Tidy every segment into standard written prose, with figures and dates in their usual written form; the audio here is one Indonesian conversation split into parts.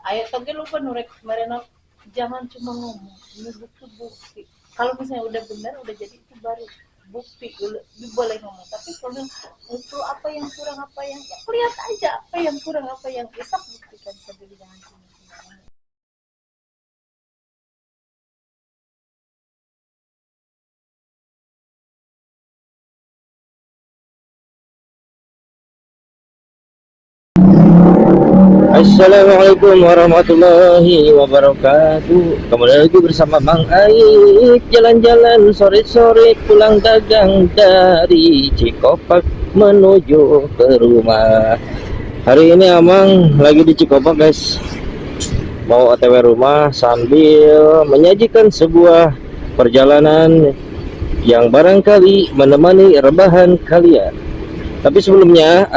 Ayo toge lupa nurek kemarin, jangan cuma ngomong, ini bukti-bukti. Kalau misalnya udah benar, udah jadi itu baru bukti, boleh ngomong. Tapi kalau itu apa yang kurang, apa yang ya, lihat aja apa yang kurang, apa yang bisa buktikan sendiri, jangan cuma ngomong. Assalamualaikum warahmatullahi wabarakatuh. Kembali lagi bersama Bang Aik, jalan-jalan sore-sore pulang dagang dari Cikopak menuju ke rumah. Hari ini Amang lagi di Cikopak guys, mau OTW rumah sambil menyajikan sebuah perjalanan yang barangkali menemani rebahan kalian. Tapi sebelumnya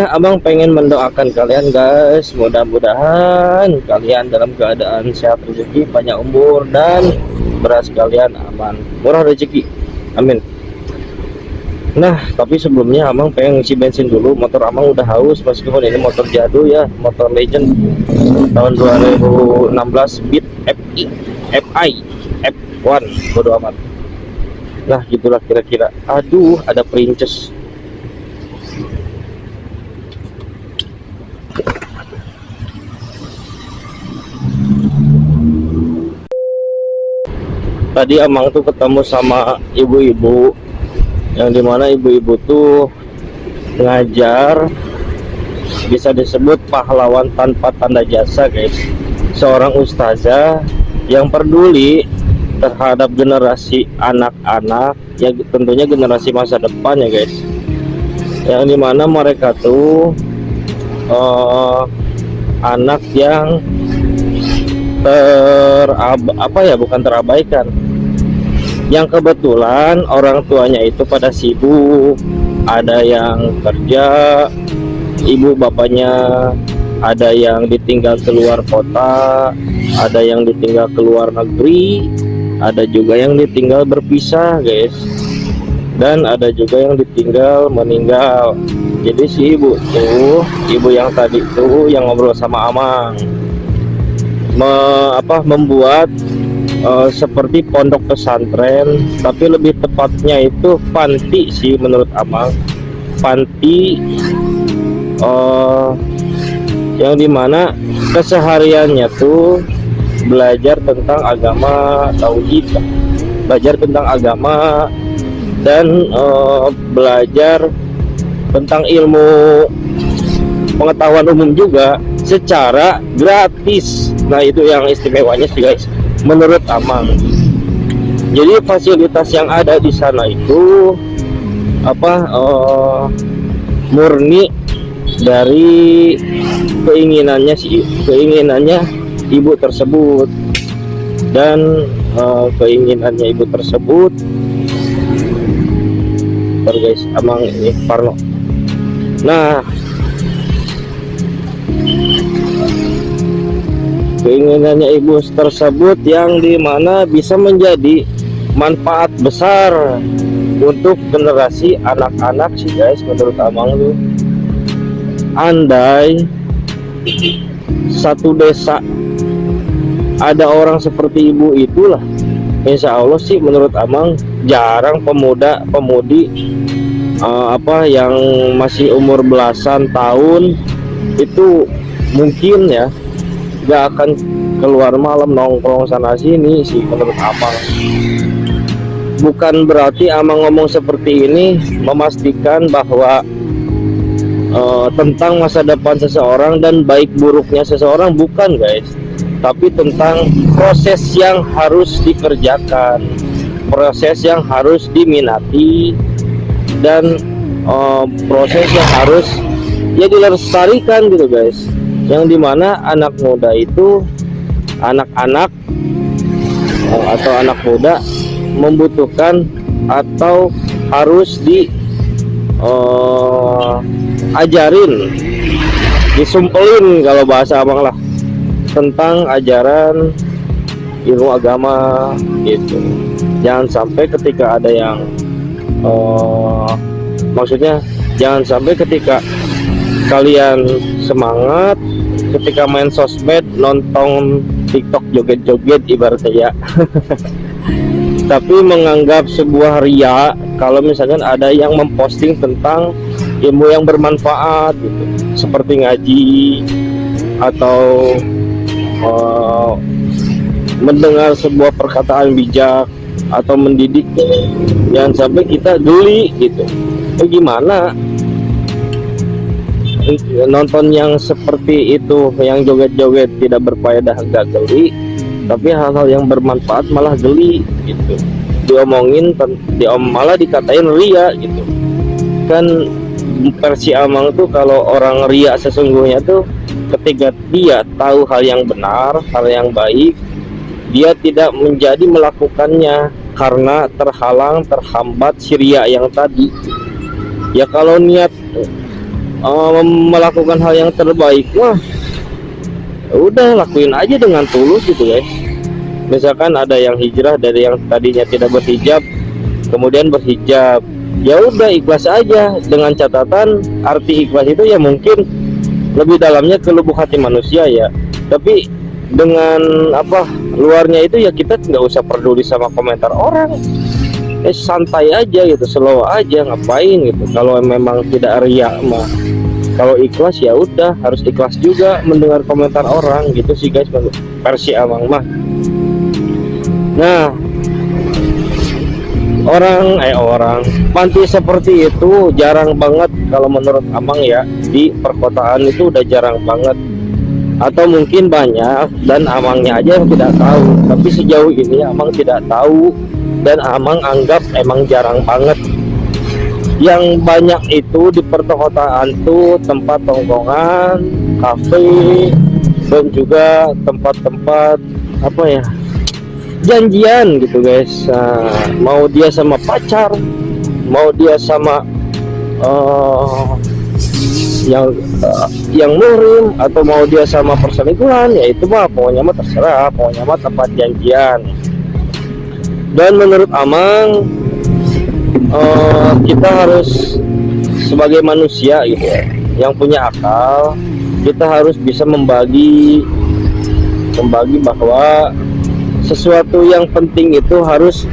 Abang pengen mendoakan kalian guys, mudah-mudahan kalian dalam keadaan sehat rezeki, panjang umur, dan beras kalian aman, murah rezeki, amin. Nah, tapi sebelumnya Abang pengen ngisi bensin dulu, motor Abang udah haus, meskipun ini motor jadul ya, motor legend tahun 2016 Beat FI F1, bodo amat. Nah gitulah kira-kira. Aduh, ada princess. Tadi Amang tuh ketemu sama ibu-ibu, yang dimana ibu-ibu tuh ngajar, bisa disebut pahlawan tanpa tanda jasa guys. Seorang ustazah yang peduli terhadap generasi anak-anak, ya tentunya generasi masa depan ya guys, yang dimana mereka tuh anak yang bukan terabaikan, yang kebetulan orang tuanya itu pada sibuk, ada yang kerja, ibu bapaknya ada yang ditinggal keluar kota, ada yang ditinggal keluar negeri, ada juga yang ditinggal berpisah guys, dan ada juga yang ditinggal meninggal. Jadi si ibu yang tadi tuh yang ngobrol sama Amang membuat seperti pondok pesantren, tapi lebih tepatnya itu panti sih menurut Amang. Panti yang dimana kesehariannya tuh belajar tentang agama tauhid, belajar tentang agama, dan belajar tentang ilmu pengetahuan umum juga secara gratis. Nah itu yang istimewanya sih guys menurut Amang. Jadi fasilitas yang ada di sana itu murni dari keinginannya ibu tersebut, dan keinginannya ibu tersebut guys, Amang ini Parno. Nah, keinginannya ibu tersebut yang dimana bisa menjadi manfaat besar untuk generasi anak-anak sih guys menurut Amang tuh. Andai satu desa ada orang seperti ibu itulah, insya Allah sih menurut Amang jarang pemuda-pemudi yang masih umur belasan tahun itu mungkin ya gak akan keluar malam nongkrong sana sini sih menurut Amang. Bukan berarti Amang ngomong seperti ini memastikan bahwa tentang masa depan seseorang dan baik buruknya seseorang, bukan guys, tapi tentang proses yang harus dikerjakan, proses yang harus diminati, dan proses yang harus ya dilestarikan gitu guys, yang dimana anak muda itu anak-anak atau anak muda membutuhkan atau harus ajarin, disumpelin kalau bahasa Abang lah, tentang ajaran ilmu agama gitu. Jangan sampai ketika ada yang maksudnya jangan sampai ketika kalian semangat ketika main sosmed, nonton TikTok joget-joget ibaratnya ya. Tapi menganggap sebuah ria kalau misalkan ada yang memposting tentang ilmu yang bermanfaat gitu, seperti ngaji atau mendengar sebuah perkataan bijak atau mendidik. Jangan sampai kita geli gitu. Gimana nonton yang seperti itu, yang joget-joget tidak berfaedah gak geli, tapi hal-hal yang bermanfaat malah geli gitu. Diomongin malah dikatain ria gitu kan. Versi Amang tuh kalau orang ria sesungguhnya tuh ketika dia tahu hal yang benar, hal yang baik, dia tidak menjadi melakukannya karena terhalang, terhambat si ria yang tadi. Ya kalau niat melakukan hal yang terbaik mah udah lakuin aja dengan tulus gitu guys. Misalkan ada yang hijrah dari yang tadinya tidak berhijab kemudian berhijab, ya udah ikhlas aja, dengan catatan arti ikhlas itu ya mungkin lebih dalamnya ke lubuk hati manusia ya. Tapi dengan luarnya itu ya kita nggak usah peduli sama komentar orang, santai aja gitu, slow aja, ngapain gitu. Kalau memang tidak riak mah, kalau ikhlas ya udah harus ikhlas juga mendengar komentar orang gitu sih guys, versi Amang mah. Nah, orang panti seperti itu jarang banget kalau menurut Amang ya. Di perkotaan itu udah jarang banget, atau mungkin banyak dan Amangnya aja yang tidak tahu. Tapi sejauh ini Amang tidak tahu dan Amang anggap emang jarang banget. Yang banyak itu di perkotaan tuh tempat tongkongan, kafe, dan juga tempat-tempat janjian gitu guys. Mau dia sama pacar, mau dia sama yang muhrim, atau mau dia sama perselingkuhan, ya itu mah pokoknya mah terserah, pokoknya mah tempat janjian. Dan menurut Amang kita harus sebagai manusia gitu ya, yang punya akal, kita harus bisa membagi bahwa sesuatu yang penting itu harus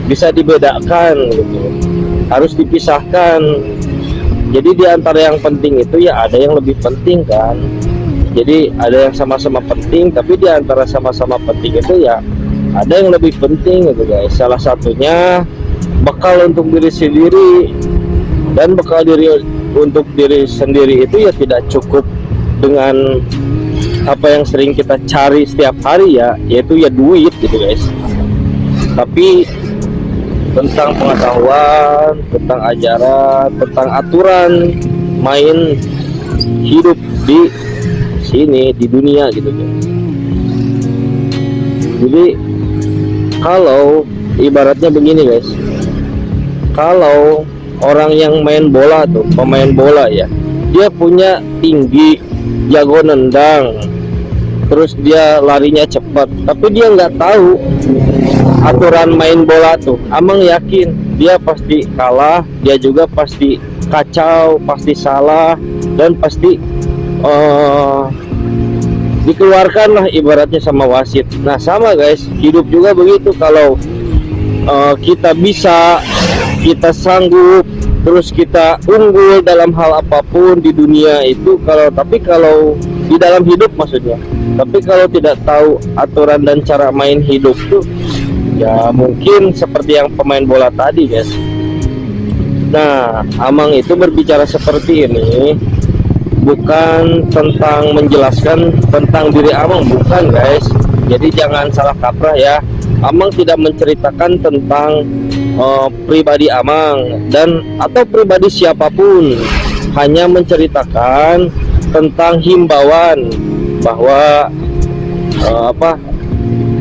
bisa dibedakan gitu, harus dipisahkan. Jadi di antara yang penting itu ya ada yang lebih penting kan. Jadi ada yang sama-sama penting, tapi di antara sama-sama penting itu ya ada yang lebih penting gitu guys. Salah satunya bekal untuk diri sendiri, dan bekal untuk diri sendiri itu ya tidak cukup dengan apa yang sering kita cari setiap hari ya, yaitu ya duit gitu guys. Tapi tentang pengetahuan, tentang ajaran, tentang aturan main hidup di sini, di dunia gitu guys. Jadi kalau ibaratnya begini guys, kalau orang yang main bola tuh, pemain bola ya, dia punya tinggi, jago nendang, terus dia larinya cepat, tapi dia nggak tahu aturan main bola tuh. Amang yakin dia pasti kalah, dia juga pasti kacau, pasti salah, dan pasti dikeluarkan lah ibaratnya sama wasit. Nah sama guys, hidup juga begitu. Kalau kita bisa, kita sanggup, terus kita unggul dalam hal apapun di dunia itu, tapi kalau di dalam hidup maksudnya, tapi kalau tidak tahu aturan dan cara main hidup tuh ya mungkin seperti yang pemain bola tadi guys. Nah Amang itu berbicara seperti ini bukan tentang menjelaskan tentang diri Amang, bukan guys. Jadi jangan salah kaprah ya. Amang tidak menceritakan tentang pribadi Amang dan atau pribadi siapapun, hanya menceritakan tentang himbauan bahwa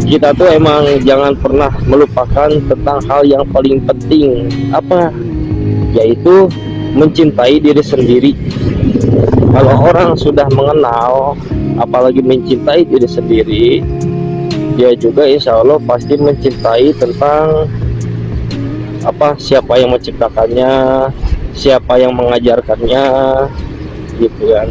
kita tuh emang jangan pernah melupakan tentang hal yang paling penting, yaitu mencintai diri sendiri. Kalau orang sudah mengenal, apalagi mencintai diri sendiri, dia juga insya Allah pasti mencintai tentang siapa yang menciptakannya, siapa yang mengajarkannya, gitu kan,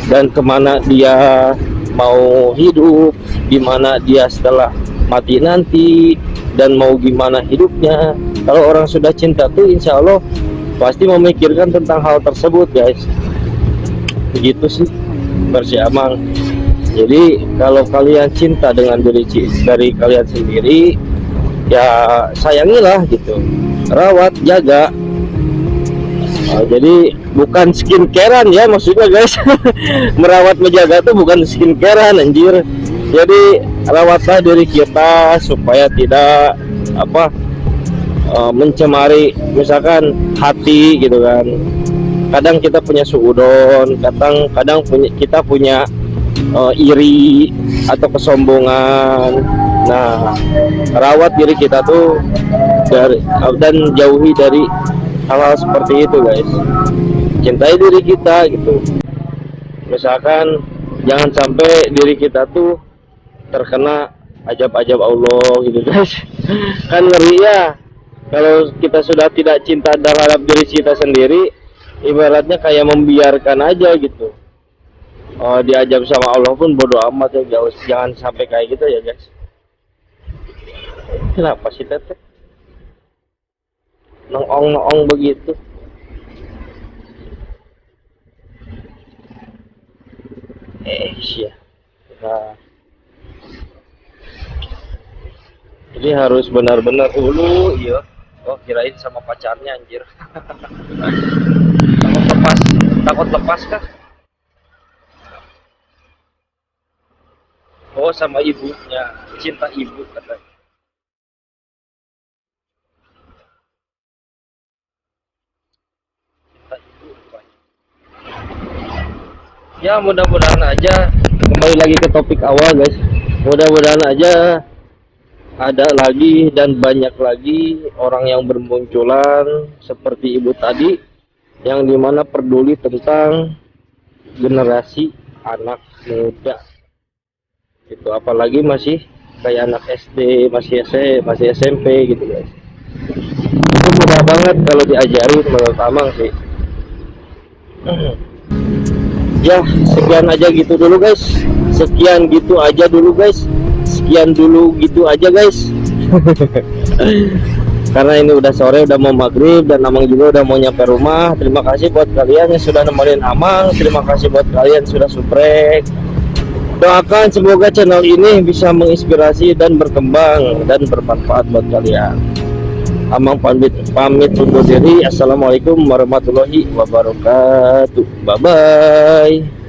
dan kemana dia mau hidup, gimana dia setelah mati nanti, dan mau gimana hidupnya. Kalau orang sudah cinta tuh insya Allah pasti memikirkan tentang hal tersebut guys. Begitu sih versi Amang. Jadi kalau kalian cinta dengan dari kalian sendiri, ya sayangilah gitu, rawat, jaga. Jadi bukan skincarean ya maksudnya guys. Merawat menjaga tuh bukan skincarean anjir. Jadi rawatlah diri kita supaya tidak mencemari misalkan hati gitu kan. Kadang kita punya suudon, kadang kita punya iri atau kesombongan. Nah, rawat diri kita tuh dan jauhi dari hal-hal seperti itu guys. Cintai diri kita gitu. Misalkan jangan sampai diri kita tuh terkena ajab-ajab Allah gitu guys. Kan ngeri ya kalau kita sudah tidak cinta terhadap diri kita sendiri, ibaratnya kayak membiarkan aja gitu. Diajab sama Allah pun bodoh amat ya, jangan sampai kayak gitu ya guys. Kenapa sih teteh nongong begitu? Ya. Nah, jadi harus benar-benar dulu, iya. Oh, kirain sama pacarnya anjir. Takut lepas kah? Oh, sama ibunya, cinta ibu katanya. Cinta ibu rupanya. Ya mudah-mudahan aja, kembali lagi ke topik awal guys, mudah-mudahan aja ada lagi dan banyak lagi orang yang bermunculan seperti ibu tadi, yang dimana peduli tentang generasi anak muda gitu, apalagi masih kayak anak SD, masih SMP gitu guys. Itu mudah banget kalau diajarin menurut Amang sih. Ya sekian aja gitu dulu guys, sekian gitu aja dulu guys, sekian dulu gitu aja guys. Karena ini udah sore, udah mau maghrib, dan Amang juga udah mau nyampe rumah. Terima kasih buat kalian yang sudah nemenin Amang, terima kasih buat kalian sudah subrek. Doakan semoga channel ini bisa menginspirasi dan berkembang dan bermanfaat buat kalian. Amang pamit undur diri. Assalamualaikum warahmatullahi wabarakatuh. Bye bye.